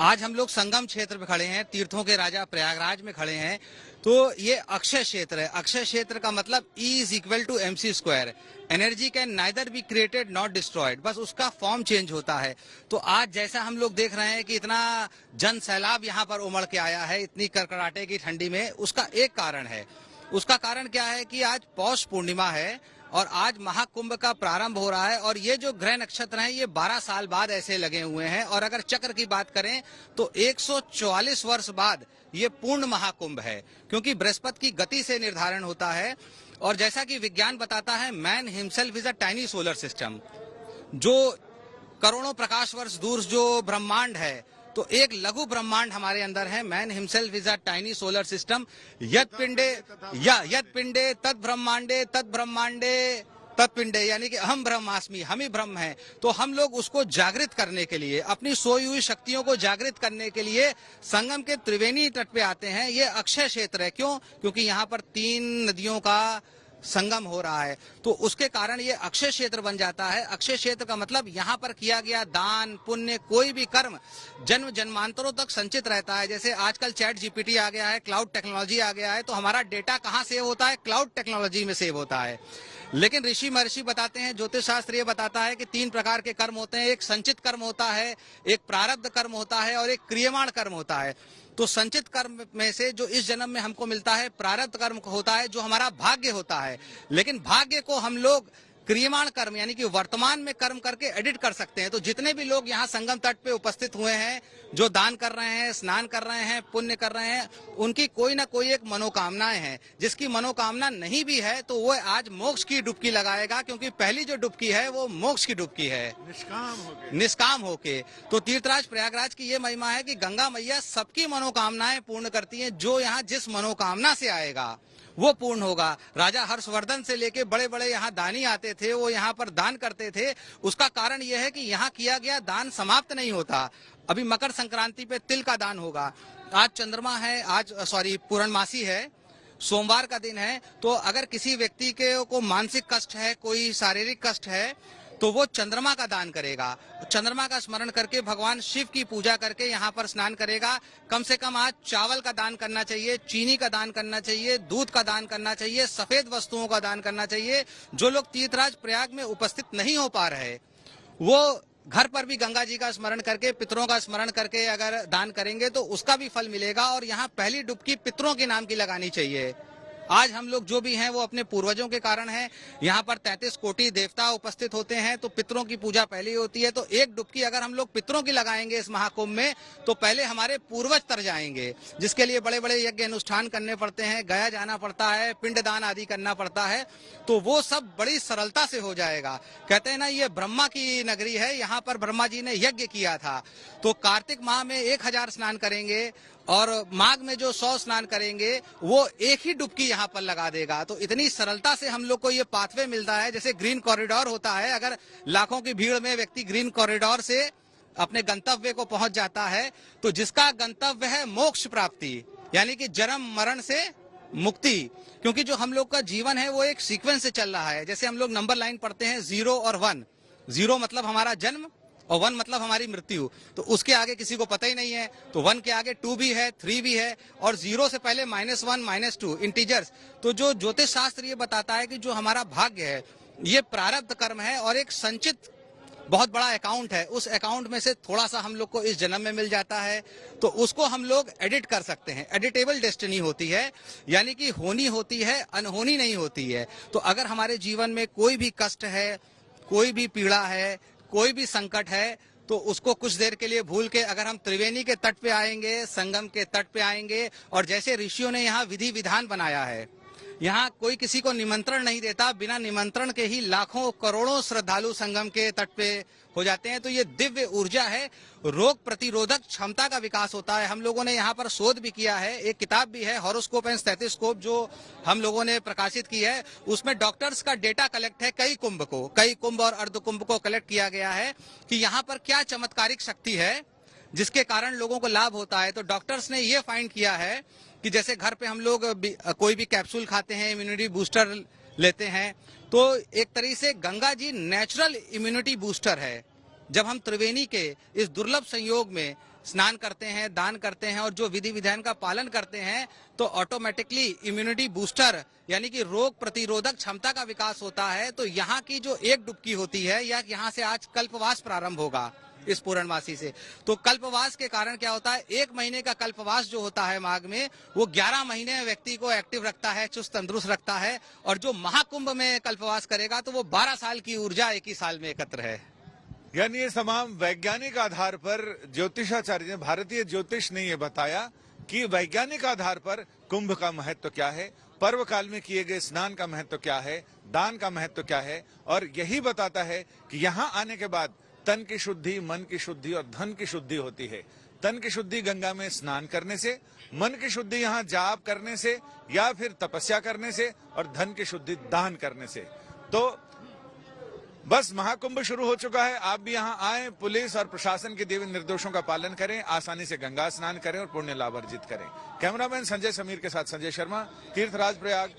Speaker 14: आज हम लोग संगम क्षेत्र में खड़े हैं, तीर्थों के राजा प्रयागराज में खड़े हैं, तो ये अक्षय क्षेत्र है। अक्षय क्षेत्र का मतलब E is equal to mc²। Energy can neither be created not destroyed, बस उसका फॉर्म चेंज होता है। तो आज जैसा हम लोग देख रहे हैं कि इतना जन सैलाब यहाँ पर उमड़ के आया है इतनी कड़कड़ाटे की ठंडी में, उसका एक कारण है। उसका कारण क्या है कि आज पौष पूर्णिमा है और आज महाकुंभ का प्रारंभ हो रहा है और ये जो ग्रह नक्षत्र हैं ये 12 साल बाद ऐसे लगे हुए हैं। और अगर चक्र की बात करें तो 144 वर्ष बाद ये पूर्ण महाकुंभ है, क्योंकि बृहस्पति की गति से निर्धारण होता है। और जैसा कि विज्ञान बताता है, man himself is a tiny solar system. जो करोड़ों प्रकाश वर्ष दूर जो ब्रह्मांड है, तो एक लघु ब्रह्मांड हमारे अंदर है। Man himself is a tiny solar system. यद पिंडे तद ब्रह्मांडे तत्पिंडे, यानी कि अहम ब्रह्मास्मि, हम ही ब्रह्म हैं। तो हम लोग उसको जागृत करने के लिए, अपनी सोई हुई शक्तियों को जागृत करने के लिए संगम के त्रिवेणी तट पे आते हैं। ये अक्षय क्षेत्र है। क्यों? क्योंकि यहाँ पर 3 नदियों का संगम हो रहा है, तो उसके कारण ये अक्षय क्षेत्र बन जाता है। अक्षय क्षेत्र का मतलब यहाँ पर किया गया दान पुण्य, कोई भी कर्म जन्म जन्मांतरों तक संचित रहता है। जैसे आजकल चैट जीपीटी आ गया है, क्लाउड टेक्नोलॉजी आ गया है, तो हमारा डेटा कहाँ सेव होता है? क्लाउड टेक्नोलॉजी में सेव होता है। लेकिन ऋषि महर्षि बताते हैं, ज्योतिष शास्त्र ये बताता है कि 3 प्रकार के कर्म होते हैं। एक संचित कर्म होता है, एक प्रारब्ध कर्म होता है और एक क्रियमाण कर्म होता है। तो संचित कर्म में से जो इस जन्म में हमको मिलता है, प्रारब्ध कर्म होता है, जो हमारा भाग्य होता है। लेकिन भाग्य को हम लोग क्रियमाण कर्म यानी कि वर्तमान में कर्म करके एडिट कर सकते हैं। तो जितने भी लोग यहाँ संगम तट पे उपस्थित हुए हैं, जो दान कर रहे हैं, स्नान कर रहे हैं, पुण्य कर रहे हैं, उनकी कोई ना कोई एक मनोकामनाएं हैं। जिसकी मनोकामना नहीं भी है तो वो आज मोक्ष की डुबकी लगाएगा, क्योंकि पहली जो डुबकी है वो मोक्ष की डुबकी है, निष्काम होके। तो तीर्थराज प्रयागराज की ये महिमा है कि गंगा मैया सबकी मनोकामनाएं पूर्ण करती हैं। जो यहाँ जिस मनोकामना से आएगा वो पूर्ण होगा। राजा हर्षवर्धन से लेके बड़े बड़े यहाँ दानी आते थे, वो यहाँ पर दान करते थे। उसका कारण यह है कि यहाँ किया गया दान समाप्त नहीं होता। अभी मकर संक्रांति पे तिल का दान होगा। आज चंद्रमा है, पूर्णमासी है, सोमवार का दिन है। तो अगर किसी व्यक्ति को मानसिक कष्ट है, कोई शारीरिक कष्ट है, तो वो चंद्रमा का दान करेगा। चंद्रमा का स्मरण करके भगवान शिव की पूजा करके यहाँ पर स्नान करेगा। कम से कम आज चावल का दान करना चाहिए, चीनी का दान करना चाहिए, दूध का दान करना चाहिए, सफेद वस्तुओं का दान करना चाहिए। जो लोग तीर्थराज प्रयाग में उपस्थित नहीं हो पा रहे, वो घर पर भी गंगा जी का स्मरण करके, पितरों का स्मरण करके अगर दान करेंगे तो उसका भी फल मिलेगा। और यहाँ पहली डुबकी पितरों के नाम की लगानी चाहिए। आज हम लोग जो भी हैं वो अपने पूर्वजों के कारण हैं। यहाँ पर 33 कोटि देवता उपस्थित होते हैं, तो पितरों की पूजा पहले होती है। तो एक डुबकी अगर हम लोग पितरों की लगाएंगे इस महाकुंभ में, तो पहले हमारे पूर्वज तर जाएंगे, जिसके लिए बड़े बड़े यज्ञ अनुष्ठान करने पड़ते हैं, गया जाना पड़ता है, पिंडदान आदि करना पड़ता है। तो वो सब बड़ी सरलता से हो जाएगा। कहते हैं ना, ये ब्रह्मा की नगरी है, यहाँ पर ब्रह्मा जी ने यज्ञ किया था। तो कार्तिक माह में 1000 स्नान करेंगे और माघ में जो 100 स्नान करेंगे, वो एक ही डुबकी यहाँ पर लगा देगा। तो इतनी सरलता से हम लोग को ये पाथवे मिलता है। जैसे ग्रीन कॉरिडोर होता है, अगर लाखों की भीड़ में व्यक्ति ग्रीन कॉरिडोर से अपने गंतव्य को पहुंच जाता है, तो जिसका गंतव्य है मोक्ष प्राप्ति, यानी कि जन्म मरण से मुक्ति। क्योंकि जो हम लोग का जीवन है वो एक सीक्वेंस से चल रहा है। जैसे हम लोग नंबर लाइन पढ़ते हैं 0 और 1। 0 मतलब हमारा जन्म और 1 मतलब हमारी मृत्यु। तो उसके आगे किसी को पता ही नहीं है। तो 1 के आगे 2 भी है, 3 भी है, और 0 से पहले -1 -2 इंटीजर्स। तो जो ज्योतिष शास्त्र ये बताता है कि जो हमारा भाग्य है ये प्रारब्ध कर्म है और एक संचित बहुत बड़ा अकाउंट है। उस अकाउंट में से थोड़ा सा हम लोग को इस जन्म में मिल जाता है, तो उसको हम लोग एडिट कर सकते हैं। एडिटेबल डेस्टिनी होती है, यानी कि होनी होती है, अनहोनी नहीं होती है। तो अगर हमारे जीवन में कोई भी कष्ट है, कोई भी पीड़ा है, कोई भी संकट है, तो उसको कुछ देर के लिए भूल के अगर हम त्रिवेणी के तट पे आएंगे, संगम के तट पे आएंगे, और जैसे ऋषियों ने यहाँ विधि विधान बनाया है यहाँ कोई किसी को निमंत्रण नहीं देता, बिना निमंत्रण के ही लाखों करोड़ों श्रद्धालु संगम के तट पे हो जाते हैं। तो ये दिव्य ऊर्जा है, रोग प्रतिरोधक क्षमता का विकास होता है। हम लोगों ने यहाँ पर शोध भी किया है, एक किताब भी है हॉरोस्कोप एंड स्टेथोस्कोप जो हम लोगों ने प्रकाशित की है। उसमें डॉक्टर्स का डेटा कलेक्ट है, कई कुंभ और अर्ध कुंभ को कलेक्ट किया गया है कि यहाँ पर क्या चमत्कारिक शक्ति है जिसके कारण लोगों को लाभ होता है। तो डॉक्टर्स ने ये फाइंड किया है कि जैसे घर पे हम लोग कोई भी कैप्सूल खाते हैं, इम्यूनिटी बूस्टर लेते हैं, तो एक तरीके से Ganga ji natural immunity booster है। जब हम त्रिवेणी के इस दुर्लभ संयोग में स्नान करते हैं, दान करते हैं और जो विधि विधान का पालन करते हैं तो ऑटोमेटिकली इम्यूनिटी बूस्टर यानी कि रोग प्रतिरोधक क्षमता का विकास होता है। तो यहाँ की जो एक डुबकी होती है या यहाँ से आज कल्पवास प्रारंभ होगा इस पूर्णमासी से। तो कल्पवास के कारण क्या होता है, 1 महीने का कल्पवास जो होता है माघ में, वो 11 महीने व्यक्ति को एक्टिव रखता है, चुस्त तंदुरुस्त रखता है। और जो महाकुंभ में कल्पवास करेगा तो वो 12 साल की ऊर्जा एक ही साल में एकत्र है।
Speaker 13: यानी ये तमाम वैज्ञानिक आधार पर ज्योतिषाचार्य ने, भारतीय ज्योतिष ने ये बताया कि वैज्ञानिक आधार पर कुंभ का महत्व क्या है, पर्व काल में किए गए स्नान का महत्व क्या है, दान का महत्व क्या है। और यही बताता है कि यहाँ आने के बाद तन की शुद्धि, मन की शुद्धि और धन की शुद्धि होती है। तन की शुद्धि गंगा में स्नान करने से, मन की शुद्धि यहाँ जाप करने से या फिर तपस्या करने से, और धन की शुद्धि दान करने से। तो बस महाकुंभ शुरू हो चुका है। आप भी यहाँ आए, पुलिस और प्रशासन के दिए निर्देशों का पालन करें, आसानी से गंगा स्नान करें और पुण्य लाभ अर्जित करें। कैमरामैन संजय समीर के साथ संजय शर्मा, तीर्थराज प्रयाग।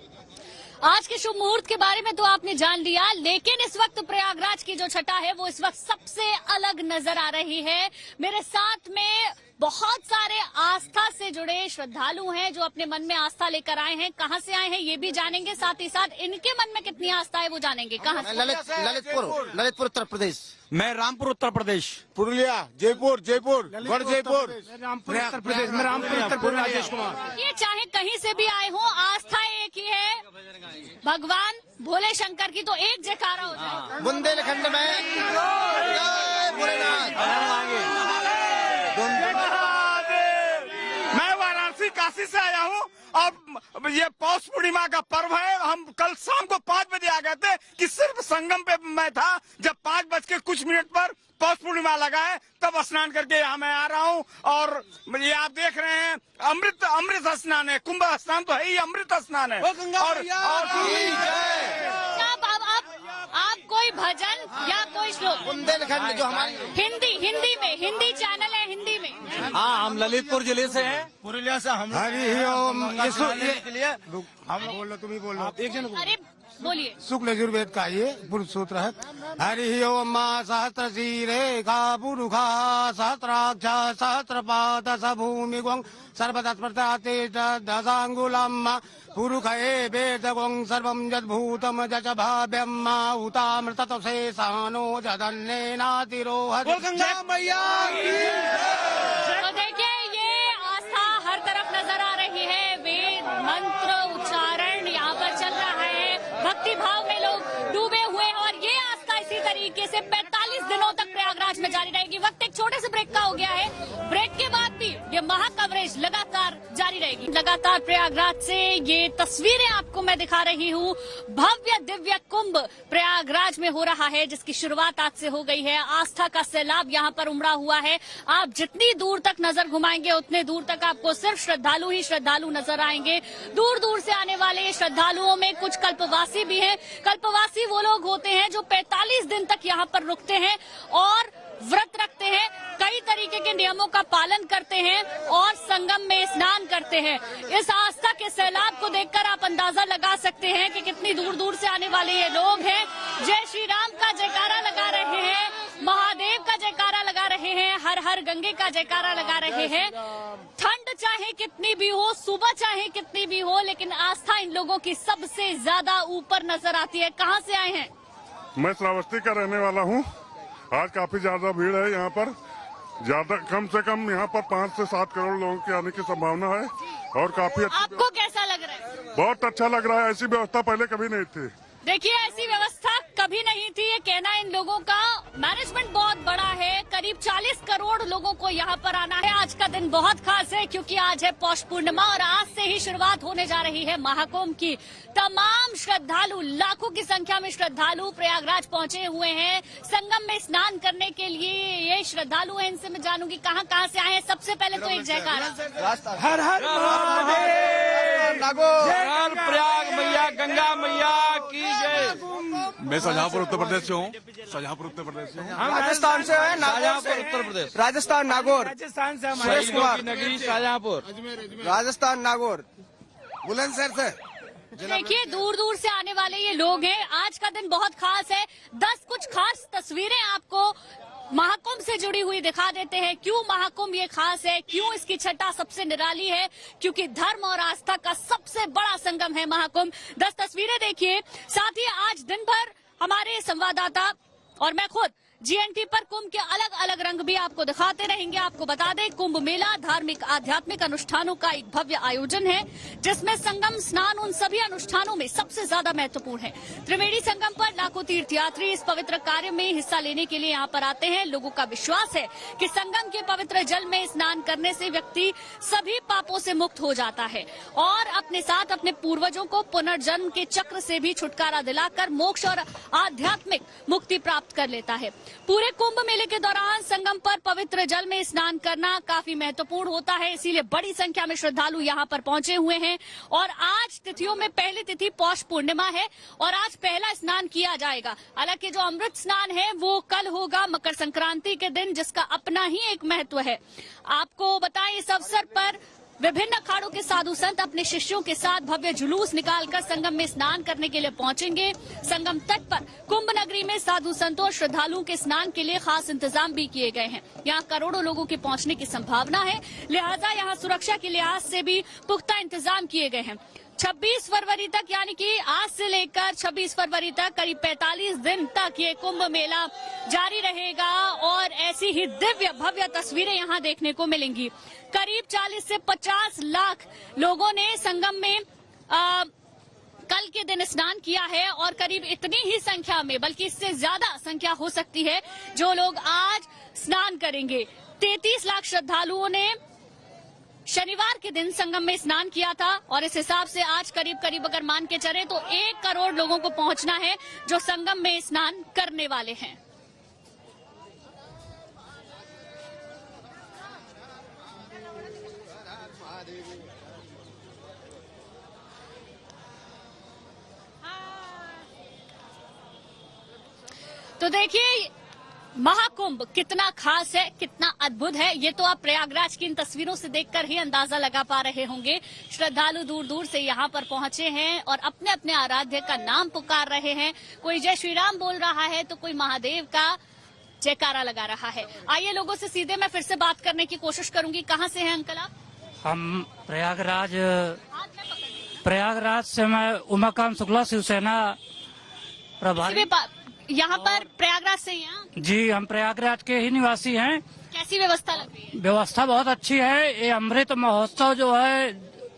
Speaker 2: आज के शुभ मुहूर्त के बारे में तो आपने जान लिया, लेकिन इस वक्त प्रयागराज की जो छटा है वो इस वक्त सबसे अलग नजर आ रही है। मेरे साथ में बहुत सारे आस्था से जुड़े श्रद्धालु हैं जो अपने मन में आस्था लेकर आए हैं। कहां से आए हैं ये भी जानेंगे, साथ ही साथ इनके मन में कितनी आस्था है वो जानेंगे। कहां से?
Speaker 15: ललितपुर उत्तर प्रदेश।
Speaker 16: मैं रामपुर उत्तर प्रदेश।
Speaker 7: पुरुलिया, जयपुर, गढ़ जयपुर।
Speaker 16: रामपुर उत्तर प्रदेश। मैं रामपुर उत्तर प्रदेश। राजेश कुमार।
Speaker 2: ये चाहे कहीं से भी आए हो, आस्था एक ही है, भगवान भोले शंकर की। तो एक जयकारा हो जाए।
Speaker 15: बुंदेलखंड में
Speaker 16: मैं वाराणसी काशी से आया हूँ। अब ये पौष पूर्णिमा का पर्व है। हम कल शाम को 5 बजे आ गए थे कि सिर्फ संगम पे मैं था। जब 5 बज के कुछ मिनट पर पौष पूर्णिमा लगा है तब स्नान करके यहाँ मैं आ रहा हूँ। और ये आप देख रहे हैं अमृत स्नान है। कुंभ स्नान तो है ही, अमृत स्नान है। और
Speaker 2: आप कोई भजन या कोई श्लोक?
Speaker 15: बुंदेलखंड जो हमारी
Speaker 2: हिंदी चैनल है, हिंदी में।
Speaker 16: हाँ, हम ललितपुर जिले से हैं।
Speaker 7: पुरुलिया से हम।
Speaker 15: हरि ओम।
Speaker 7: हम बोलो, तुम ही बोलो। एक जन
Speaker 2: अरे बोलिए।
Speaker 7: शुक्ल यजुर्वेद का ये पुरुष सूत्र है। हरि ओम सहस्र शीरेखा पुरुखा सहस्राक्षा सहस्रपाद स भूमि गुं सर्वतत्प्रताते दशांगुलम पुरुखे वेद गुं सर्वं यद्भूतं जच भाव्यम उतामृततो शेषानो जधन्नेनातिरोह।
Speaker 2: तो देखिए ये आस्था हर तरफ नजर आ रही है। वेद मंत्र उच्चारण यहाँ पर चल रहा है, भक्ति भाव में लोग डूबे हुए हैं और ये आस्था इसी तरीके से 45 दिनों तक प्रयागराज में जारी रहेगी। वक्त एक छोटे से ब्रेक का हो गया है। ब्रेक के बाद भी ये महा कवरेज लगातार जारी रहेगी। लगातार प्रयागराज से ये तस्वीरें आपको मैं दिखा रही हूँ। भव्य दिव्य कुंभ प्रयागराज में हो रहा है जिसकी शुरुआत आज से हो गई है। आस्था का सैलाब यहाँ पर उमड़ा हुआ है। आप जितनी दूर तक नजर घुमाएंगे उतने दूर तक आपको सिर्फ श्रद्धालु ही श्रद्धालु नजर आएंगे। दूर दूर से आने वाले श्रद्धालुओं में कुछ कल्पवासी भी हैं। कल्पवासी वो लोग होते हैं जो 45 दिन तक यहाँ पर रुकते हैं और व्रत रखते हैं, कई तरीके के नियमों का पालन करते हैं और संगम में स्नान करते हैं। इस आस्था के सैलाब को देखकर आप अंदाजा लगा सकते हैं कि कितनी दूर दूर से आने वाले ये लोग हैं। जय श्री राम का जयकारा लगा रहे हैं, महादेव का जयकारा लगा रहे हैं, हर हर गंगे का जयकारा लगा रहे हैं। ठंड चाहे कितनी भी हो, सुबह चाहे कितनी भी हो, लेकिन आस्था इन लोगों की सबसे ज्यादा ऊपर नजर आती है। कहाँ से आए हैं?
Speaker 17: मैं श्रावस्ती का रहने वाला हूँ। आज काफी ज्यादा भीड़ है यहाँ पर। ज्यादा कम से कम यहाँ पर 5 से 7 करोड़ लोगों के आने की संभावना है और काफी
Speaker 2: आपको कैसा लग रहा है?
Speaker 17: बहुत अच्छा लग रहा है। ऐसी व्यवस्था पहले कभी नहीं थी।
Speaker 2: देखिए ऐसी व्यवस्था कभी नहीं थी। ये कहना है इन लोगों का, मैनेजमेंट बहुत बड़ा है, करीब 40 करोड़ लोगों को यहाँ पर आना है। आज का दिन बहुत खास है क्योंकि आज है पौष पूर्णिमा और आज से ही शुरुआत होने जा रही है महाकुंभ की। तमाम श्रद्धालु, लाखों की संख्या में श्रद्धालु प्रयागराज पहुंचे हुए हैं संगम में स्नान करने के लिए। ये श्रद्धालु हैं, इनसे मैं जानूंगी कहाँ कहाँ से आए हैं। सबसे पहले तो एक जयकारा,
Speaker 16: हर हर प्रयाग मैया, गंगा मैया की जय।
Speaker 18: मैं शाहजहांपुर उत्तर प्रदेश से हूँ। शाहजहांपुर उत्तर प्रदेश से हूँ।
Speaker 6: हम राजस्थान से हैं,
Speaker 16: शाहजहांपुर उत्तर प्रदेश,
Speaker 6: राजस्थान नागौर।
Speaker 16: राजस्थान से
Speaker 6: सुरेश कुमार,
Speaker 16: नगरी शाहजहांपुर,
Speaker 6: राजस्थान नागौर, बुलंदशहर से।
Speaker 2: देखिए दूर दूर से आने वाले ये लोग हैं। आज का दिन बहुत खास है। 10 कुछ खास तस्वीरें आपको महाकुंभ से जुड़ी हुई दिखा देते हैं। क्यों महाकुंभ ये खास है, क्यों इसकी छटा सबसे निराली है, क्योंकि धर्म और आस्था का सबसे बड़ा संगम है महाकुंभ। 10 तस्वीरें देखिए। साथ ही आज दिन भर हमारे संवाददाता और मैं खुद जीएनटी पर कुंभ के अलग अलग रंग भी आपको दिखाते रहेंगे। आपको बता दें, कुंभ मेला धार्मिक आध्यात्मिक अनुष्ठानों का एक भव्य आयोजन है जिसमें संगम स्नान उन सभी अनुष्ठानों में सबसे ज्यादा महत्वपूर्ण है। त्रिवेणी संगम पर लाखों तीर्थयात्री इस पवित्र कार्य में हिस्सा लेने के लिए यहाँ पर आते हैं। लोगों का विश्वास है कि संगम के पवित्र जल में स्नान करने से व्यक्ति सभी पापों से मुक्त हो जाता है और अपने साथ अपने पूर्वजों को पुनर्जन्म के चक्र से भी छुटकारा दिलाकर मोक्ष और आध्यात्मिक मुक्ति प्राप्त कर लेता है। पूरे कुंभ मेले के दौरान संगम पर पवित्र जल में स्नान करना काफी महत्वपूर्ण होता है, इसीलिए बड़ी संख्या में श्रद्धालु यहाँ पर पहुंचे हुए हैं। और आज तिथियों में पहली तिथि पौष पूर्णिमा है और आज पहला स्नान किया जाएगा। हालांकि जो अमृत स्नान है वो कल होगा, मकर संक्रांति के दिन, जिसका अपना ही एक महत्व है। आपको बताएं, इस अवसर पर विभिन्न अखाड़ों के साधु संत अपने शिष्यों के साथ भव्य जुलूस निकालकर संगम में स्नान करने के लिए पहुंचेंगे। संगम तट पर कुंभ नगरी में साधु संतों और श्रद्धालुओं के स्नान के लिए खास इंतजाम भी किए गए हैं। यहाँ करोड़ों लोगों के पहुंचने की संभावना है, लिहाजा यहाँ सुरक्षा के लिहाज से भी पुख्ता इंतजाम किए गए हैं। 26 फरवरी तक, यानी कि आज से लेकर 26 फरवरी तक करीब 45 दिन तक ये कुंभ मेला जारी रहेगा और ऐसी ही दिव्य भव्य तस्वीरें यहाँ देखने को मिलेंगी। करीब 40 से 50 लाख लोगों ने संगम में कल के दिन स्नान किया है और करीब इतनी ही संख्या में, बल्कि इससे ज्यादा संख्या हो सकती है, जो लोग आज स्नान करेंगे। 33 लाख श्रद्धालुओं ने शनिवार के दिन संगम में स्नान किया था और इस हिसाब से आज करीब करीब अगर मान के चले तो 1 करोड़ लोगों को पहुंचना है जो संगम में स्नान करने वाले हैं। तो देखिए महाकुंभ कितना खास है, कितना अद्भुत है, ये तो आप प्रयागराज की इन तस्वीरों से देखकर ही अंदाजा लगा पा रहे होंगे। श्रद्धालु दूर दूर से यहाँ पर पहुंचे हैं और अपने अपने आराध्य का नाम पुकार रहे हैं। कोई जय श्री राम बोल रहा है तो कोई महादेव का जयकारा लगा रहा है। आइए लोगों से सीधे मैं फिर से बात करने की कोशिश करूंगी। कहाँ से हैं अंकल आप?
Speaker 19: हम प्रयागराज से, मैं उमाकांत शुक्ला, शिवसेना प्रभारी।
Speaker 2: यहाँ पर प्रयागराज से हैं?
Speaker 19: जी, हम प्रयागराज के ही निवासी हैं।
Speaker 2: कैसी व्यवस्था लग रही है?
Speaker 19: व्यवस्था बहुत अच्छी है। ये अमृत महोत्सव जो है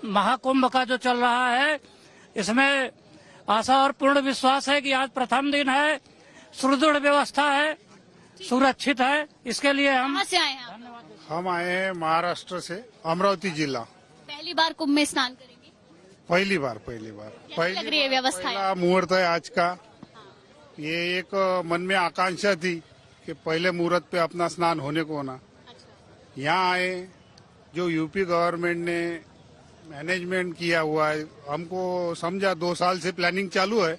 Speaker 19: महाकुंभ का जो चल रहा है, इसमें आशा और पूर्ण विश्वास है कि आज प्रथम दिन है, सुदृढ़ व्यवस्था है, सुरक्षित है। इसके लिए हम
Speaker 2: कहाँ से आए हैं?
Speaker 7: हम आए हैं महाराष्ट्र से, अमरावती जिला।
Speaker 2: पहली बार कुंभ में स्नान करेंगे?
Speaker 7: पहली बार
Speaker 2: कैसी लग रही है व्यवस्था?
Speaker 7: पहला मुहूर्त है आज का। ये एक मन में आकांक्षा थी कि पहले मुहूर्त पे अपना स्नान होने को होना। यहाँ आए, जो यूपी गवर्नमेंट ने मैनेजमेंट किया हुआ है, हमको समझा 2 साल से प्लानिंग चालू है,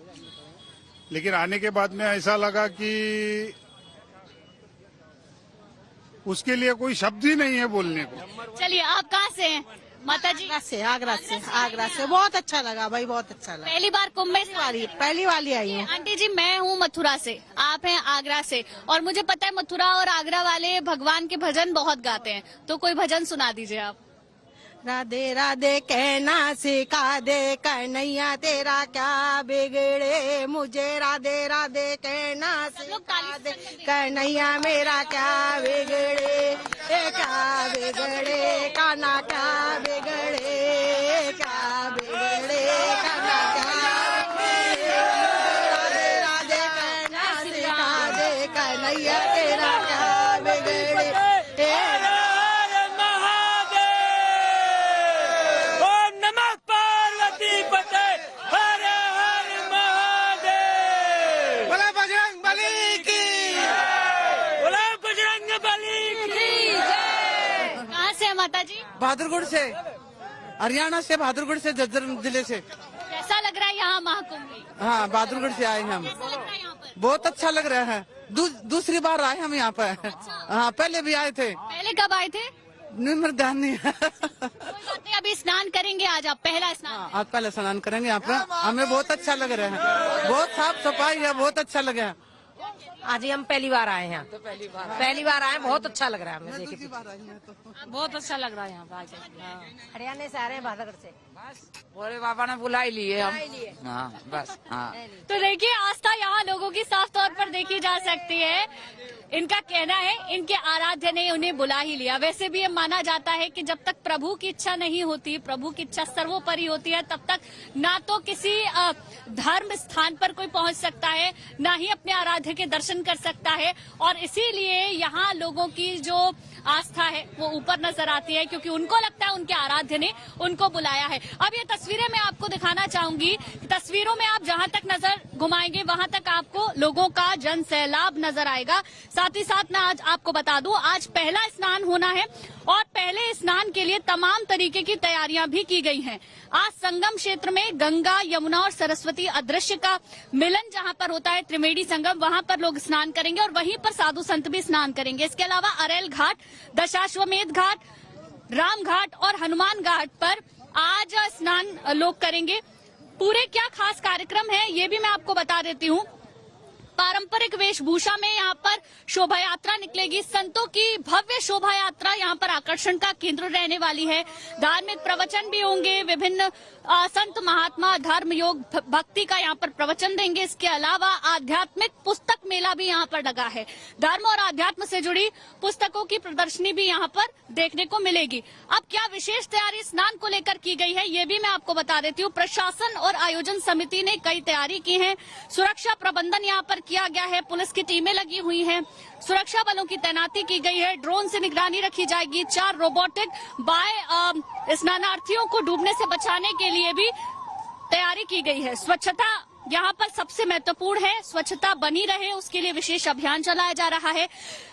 Speaker 7: लेकिन आने के बाद में ऐसा लगा कि उसके लिए कोई शब्द ही नहीं है बोलने को।
Speaker 2: चलिए, आप कहाँ से हैं? माता जी?
Speaker 20: आगरा से बहुत अच्छा लगा भाई, बहुत अच्छा लगा।
Speaker 2: पहली बार कुंभ में
Speaker 20: पहली वाली आई हूँ।
Speaker 2: आंटी जी, मैं हूँ मथुरा से, आप हैं आगरा से, और मुझे पता है मथुरा और आगरा वाले भगवान के भजन बहुत गाते हैं, तो कोई भजन सुना दीजिए आप।
Speaker 20: राधे राधे कहना सिखा दे, कन्हैया तेरा क्या बिगड़े, मुझे राधे राधे कहना सिखा दे, कन्हैया मेरा क्या बिगड़े, क्या बिगड़े, कान्हा क्या बिगड़े, क्या बिगड़े, कान्हा क्या बिगड़े, राधे राधे कहना सिखा
Speaker 21: बहादुरगढ़ से, हरियाणा से, बहादुरगढ़ से, झज्जर जिले से।
Speaker 2: कैसा लग रहा है यहाँ महाकुंभ में?
Speaker 21: हाँ, बहादुरगढ़ से आए हैं हम। बहुत अच्छा लग रहा है। दूसरी बार आए हम यहाँ पर। हाँ, पहले भी आए थे।
Speaker 2: पहले कब आए थे?
Speaker 21: मेरा ध्यान नहीं है।
Speaker 2: अभी स्नान करेंगे आज आप, पहला स्नान।
Speaker 21: आज पहले स्नान करेंगे यहाँ पर। हमें बहुत अच्छा लग रहा है, बहुत साफ सफाई है, बहुत अच्छा लगा है।
Speaker 22: आज ही हम पहली बार आए हैं, पहली बार आए, बहुत अच्छा लग रहा है हमें। देखिए
Speaker 2: बहुत अच्छा लग रहा है यहाँ पर।
Speaker 22: हरियाणा से आ रहे हैं, बहादुरगढ़ से।
Speaker 21: भोले बाबा ने बुला ही लिए हम।
Speaker 22: हाँ,
Speaker 21: बस। हाँ।
Speaker 2: तो देखिए, आस्था यहाँ लोगों की साफ तौर पर देखी जा सकती है। इनका कहना है इनके आराध्य ने उन्हें बुला ही लिया। वैसे भी ये माना जाता है कि जब तक प्रभु की इच्छा नहीं होती, प्रभु की इच्छा सर्वोपरि होती है, तब तक ना तो किसी धर्म स्थान पर कोई पहुंच सकता है, ना ही अपने आराध्य के दर्शन कर सकता है। और इसीलिए यहाँ लोगों की जो आस्था है वो ऊपर नजर आती है, क्योंकि उनको लगता है उनके आराध्य ने उनको बुलाया है। अब ये तस्वीरें मैं आपको दिखाना चाहूंगी। तस्वीरों में आप जहां तक नजर घुमाएंगे वहां तक आपको लोगों का जन सैलाब नजर आएगा। साथ ही साथ मैं आज आपको बता दूं, आज पहला स्नान होना है और पहले स्नान के लिए तमाम तरीके की तैयारियां भी की गई हैं। आज संगम क्षेत्र में गंगा, यमुना और सरस्वती अदृश्य का मिलन जहां पर होता है, त्रिवेणी संगम, वहां पर लोग स्नान करेंगे और वहीं पर साधु संत भी स्नान करेंगे। इसके अलावा अरेल घाट, दशाश्वमेध घाट, राम घाट और हनुमान घाट पर आज स्नान लोग करेंगे। पूरे क्या खास कार्यक्रम है ये भी मैं आपको बता देती हूँ। पारंपरिक वेशभूषा में यहाँ पर शोभा यात्रा निकलेगी। संतों की भव्य शोभा यात्रा यहाँ पर आकर्षण का केंद्र रहने वाली है। धार्मिक प्रवचन भी होंगे। विभिन्न संत महात्मा धर्म योग भक्ति का यहाँ पर प्रवचन देंगे। इसके अलावा आध्यात्मिक पुस्तक मेला भी यहाँ पर लगा है। धर्म और आध्यात्म से जुड़ी पुस्तकों की प्रदर्शनी भी यहाँ पर देखने को मिलेगी। अब क्या विशेष तैयारी स्नान को लेकर की गई है ये भी मैं आपको बता देती हूँ। प्रशासन और आयोजन समिति ने कई तैयारी की है। सुरक्षा प्रबंधन यहाँ पर किया गया है। पुलिस की टीमें लगी हुई हैं। सुरक्षा बलों की तैनाती की गई है। ड्रोन से निगरानी रखी जाएगी। 4 रोबोटिक बाय स्नानार्थियों को डूबने से बचाने के लिए भी तैयारी की गई है। स्वच्छता यहाँ पर सबसे महत्वपूर्ण है। स्वच्छता बनी रहे उसके लिए विशेष अभियान चलाया जा रहा है।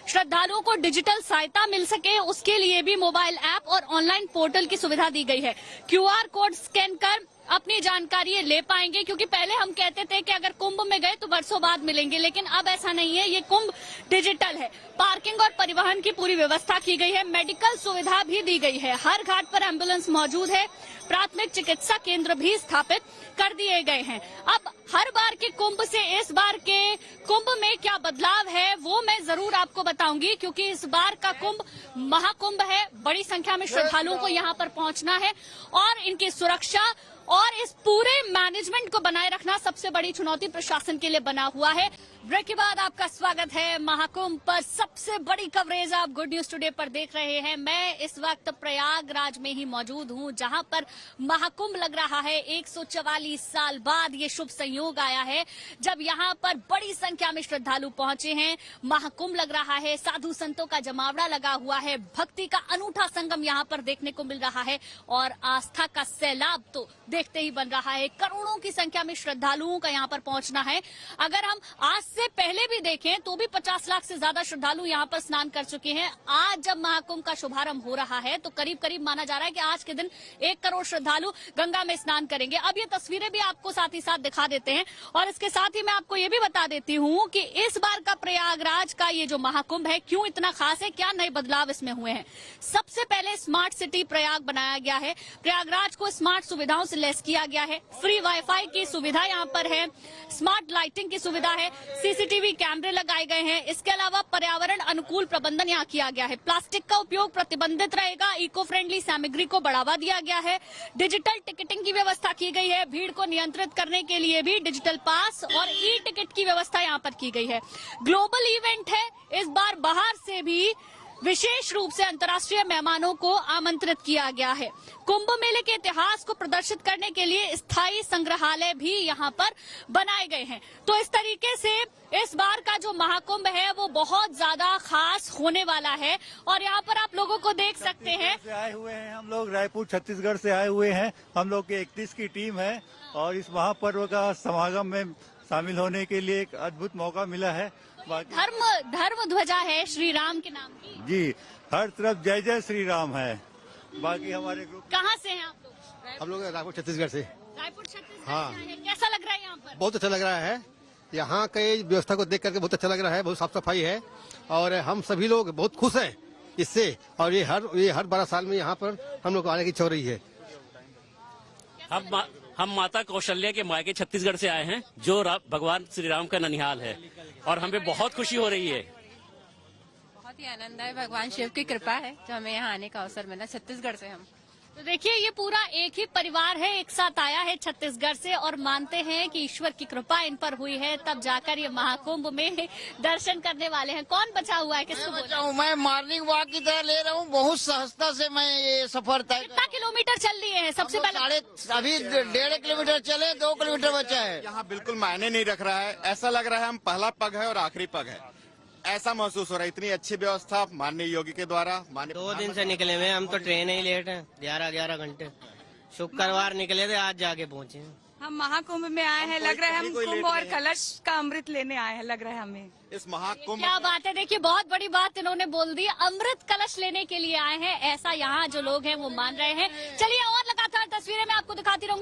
Speaker 2: श्रद्धालुओं को डिजिटल सहायता मिल सके उसके लिए भी मोबाइल ऐप और ऑनलाइन पोर्टल की सुविधा दी गई है। QR कोड स्कैन कर अपनी जानकारी ले पाएंगे, क्योंकि पहले हम कहते थे कि अगर कुंभ में गए तो वर्षों बाद मिलेंगे, लेकिन अब ऐसा नहीं है। ये कुंभ डिजिटल है। पार्किंग और परिवहन की पूरी व्यवस्था की गई है। मेडिकल सुविधा भी दी गई है। हर घाट पर एम्बुलेंस मौजूद है। प्राथमिक चिकित्सा केंद्र भी स्थापित कर दिए गए हैं। अब हर बार के कुंभ से इस बार के कुंभ में क्या बदलाव है वो मैं जरूर आपको बताऊंगी, क्योंकि इस बार का कुंभ महाकुंभ है। बड़ी संख्या में श्रद्धालुओं को यहाँ पर पहुंचना है और इनकी सुरक्षा और इस पूरे मैनेजमेंट को बनाए रखना सबसे बड़ी चुनौती प्रशासन के लिए बना हुआ है। ब्रेक के बाद आपका स्वागत है महाकुंभ पर। सबसे बड़ी कवरेज आप गुड न्यूज टुडे पर देख रहे हैं। मैं इस वक्त प्रयागराज में ही मौजूद हूं, जहां पर महाकुंभ लग रहा है। 144 साल बाद ये शुभ संयोग आया है जब यहां पर बड़ी संख्या में श्रद्धालु पहुंचे हैं। महाकुंभ लग रहा है। साधु संतों का जमावड़ा लगा हुआ है। भक्ति का अनूठा संगम यहां पर देखने को मिल रहा है और आस्था का सैलाब तो देखते ही बन रहा है। करोड़ों की संख्या में श्रद्धालुओं का यहाँ पर पहुंचना है। अगर हम आज से पहले भी देखें तो भी 50 लाख से ज्यादा श्रद्धालु यहाँ पर स्नान कर चुके हैं। आज जब महाकुंभ का शुभारंभ हो रहा है तो करीब करीब माना जा रहा है कि आज के दिन 1 करोड़ श्रद्धालु गंगा में स्नान करेंगे। अब ये तस्वीरें भी आपको साथ ही साथ दिखा देते हैं और इसके साथ ही मैं आपको ये भी बता देती हूँ कि इस बार का प्रयागराज का ये जो महाकुंभ है क्यों इतना खास है, क्या नए बदलाव इसमें हुए हैं। सबसे पहले स्मार्ट सिटी प्रयाग बनाया गया है। प्रयागराज को स्मार्ट सुविधाओं से लेस किया गया है। फ्री वाईफाई की सुविधा यहाँ पर है। स्मार्ट लाइटिंग की सुविधा है। CCTV कैमरे लगाए गए हैं। इसके अलावा पर्यावरण अनुकूल प्रबंधन यहाँ किया गया है। प्लास्टिक का उपयोग प्रतिबंधित रहेगा। इको फ्रेंडली सामग्री को बढ़ावा दिया गया है। डिजिटल टिकटिंग की व्यवस्था की गई है। भीड़ को नियंत्रित करने के लिए भी डिजिटल पास और ई-टिकट की व्यवस्था यहाँ पर की गई है। ग्लोबल इवेंट है। इस बार बाहर से भी विशेष रूप से अंतर्राष्ट्रीय मेहमानों को आमंत्रित किया गया है। कुंभ मेले के इतिहास को प्रदर्शित करने के लिए स्थायी संग्रहालय भी यहाँ पर बनाए गए हैं। तो इस तरीके से इस बार का जो महाकुंभ है वो बहुत ज्यादा खास होने वाला है और यहाँ पर आप लोगों को देख सकते हैं।
Speaker 23: आए हुए हैं हम लोग रायपुर छत्तीसगढ़ से आए हुए हैं। हम लोग के 31 की टीम है और इस महापर्व का समागम में शामिल होने के लिए एक अद्भुत मौका मिला है।
Speaker 2: धर्म ध्वजा है श्री राम के नाम की।
Speaker 23: जी, हर तरफ जय जय श्री राम है बाकी हमारे ग्रुप।
Speaker 2: कहाँ से हैं आप लोग?
Speaker 3: हम लोग रायपुर छत्तीसगढ़ से।
Speaker 2: रायपुर छत्तीसगढ़
Speaker 3: हाँ।
Speaker 2: से आए हैं। कैसा लग रहा है यहाँ पर?
Speaker 3: बहुत अच्छा लग रहा है, यहाँ की व्यवस्था को देख करके बहुत अच्छा लग रहा है, बहुत साफ सफाई है और हम सभी लोग बहुत खुश हैं इससे। और ये हर 12 साल में यहाँ पर हम लोग को आने की इच्छा हो रही है।
Speaker 4: हम माता कौशल्या के मायके छत्तीसगढ़ से आए हैं, जो भगवान श्री राम का ननिहाल है, और हमें बहुत खुशी हो रही है।
Speaker 5: बहुत ही आनंद है, भगवान शिव की कृपा है जो हमें यहाँ आने का अवसर मिला। छत्तीसगढ़ से हम
Speaker 2: तो देखिए, ये पूरा एक ही परिवार है, एक साथ आया है छत्तीसगढ़ से और मानते हैं कि ईश्वर की कृपा इन पर हुई है, तब जाकर ये महाकुंभ में दर्शन करने वाले हैं। कौन बचा हुआ है? किसको बोला हूँ?
Speaker 15: मैं मॉर्निंग वॉक की तरह ले रहा हूँ, बहुत सहजता से मैं ये सफर तय।
Speaker 2: कितना किलोमीटर चल लिए हैं? सबसे पहले
Speaker 15: अभी 1.5 किलोमीटर चले, 2 किलोमीटर बचा है।
Speaker 24: यहाँ बिल्कुल मायने नहीं रख रहा है, ऐसा लग रहा है हम पहला पग है और आखिरी पग है, ऐसा महसूस हो रहा है। इतनी अच्छी व्यवस्था माननीय योगी के द्वारा।
Speaker 25: 2 दिन से निकले हुए हम तो, ट्रेन ही लेट है, 11 घंटे। शुक्रवार निकले थे, आज जाके पहुँचे।
Speaker 26: हम महाकुंभ में आए हैं, लग रहा है हम कुंभ और कलश का अमृत लेने आए हैं, लग रहा है हमें
Speaker 24: इस महाकुंभ।
Speaker 2: क्या बात है, देखिए बहुत बड़ी बात इन्होंने बोल दी, अमृत कलश लेने के लिए आए हैं, ऐसा यहाँ जो लोग हैं वो मान रहे हैं। चलिए और लगातार तस्वीरें मैं आपको दिखाती रहूंगी।